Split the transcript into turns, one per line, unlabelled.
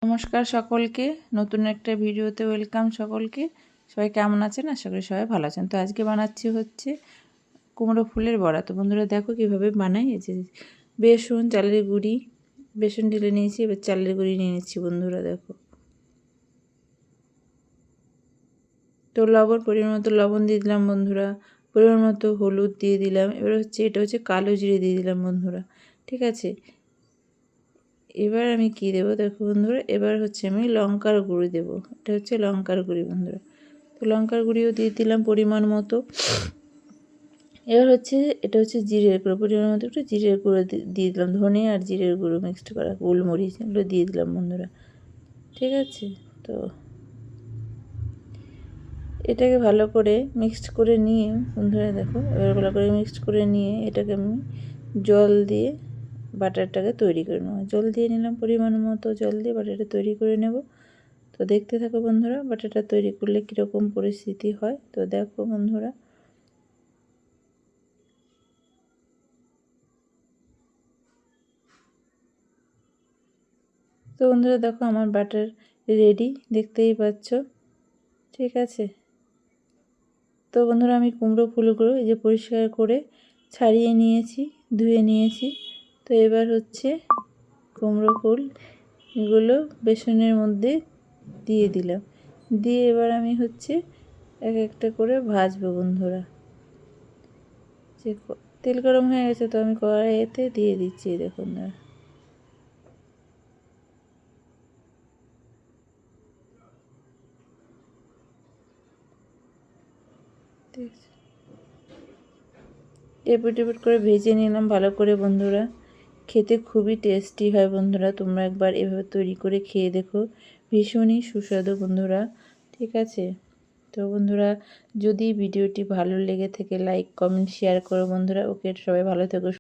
নমস্কার সকলকে, নতুন একটা ভিডিওতে ওয়েলকাম সকলকে। সবাই কেমন আছেন? আশা করি সবাই ভালো আছেন। তো আজকে বানাচ্ছি হচ্ছে কুমড়ো ফুলের বড়া। তো বন্ধুরা দেখো কীভাবে বানাই। এই যে বেসন, চালের গুঁড়ি, বেসন ঢেলে নিয়েছি, এবার চালের গুঁড়ি নিয়ে নিচ্ছি বন্ধুরা দেখো। তো লবণ, পরিমাণ মতো লবণ দিয়ে দিলাম বন্ধুরা, পরিমাণ মতো হলুদ দিয়ে দিলাম। এবার হচ্ছে এটা হচ্ছে কালো জিরে দিয়ে দিলাম বন্ধুরা, ঠিক আছে। এবার আমি কি দেবো দেখো বন্ধুরা, এবার হচ্ছে আমি লঙ্কার গুঁড়ি দেবো। এটা হচ্ছে লঙ্কার গুঁড়ি বন্ধুরা। তো লঙ্কার গুঁড়িও দিয়ে দিলাম পরিমাণ মতো। এবার হচ্ছে এটা হচ্ছে জিরের গুঁড়ো, পরিমাণ মতো একটু জিরের গুঁড়ো দিয়ে দিলাম। ধনে আর জিরের গুঁড়ো মিক্সড করা, গোলমরিচ এগুলো দিয়ে দিলাম বন্ধুরা, ঠিক আছে। তো এটাকে ভালো করে মিক্সড করে নিয়ে বন্ধুরা দেখো, এবার ভালো করে মিক্সড করে নিয়ে এটাকে আমি জল দিয়ে বাটারটাকে তৈরি করে নেব। জল দিয়ে নিলাম, পরিমাণ মতো জল দিয়ে বাটারটা তৈরি করে নেব। তো দেখতে থাকো বন্ধুরা, বাটারটা তৈরি করলে কীরকম পরিস্থিতি হয়। তো দেখো বন্ধুরা, তো বন্ধুরা দেখো আমার বাটার রেডি, দেখতেই পাচ্ছ, ঠিক আছে। তো বন্ধুরা আমি কুমড়ো ফুলগুলো এই যে পরিষ্কার করে ছাড়িয়ে নিয়েছি, ধুয়ে নিয়েছি। তো এবার হচ্ছে কুমড়ো ফুল এগুলো বেসনের মধ্যে দিয়ে দিলাম, দিয়ে এবার আমি হচ্ছে এক একটা করে ভাজবো বন্ধুরা। যে তেল গরম হয়ে গেছে, তো আমি কড়াইতে দিয়ে দিচ্ছি, দেখুন না। এপিট এপিট করে ভেজে নিলাম ভালো করে বন্ধুরা। খেতে খুবই টেস্টি হয় বন্ধুরা, তোমরা একবার এভাবে তৈরি করে খেয়ে দেখো, ভীষণই সুস্বাদু বন্ধুরা, ঠিক আছে। তো বন্ধুরা যদি ভিডিওটি ভালো লেগে থাকে লাইক কমেন্ট শেয়ার করো বন্ধুরা। ওকে, সবাই ভালো থেকো।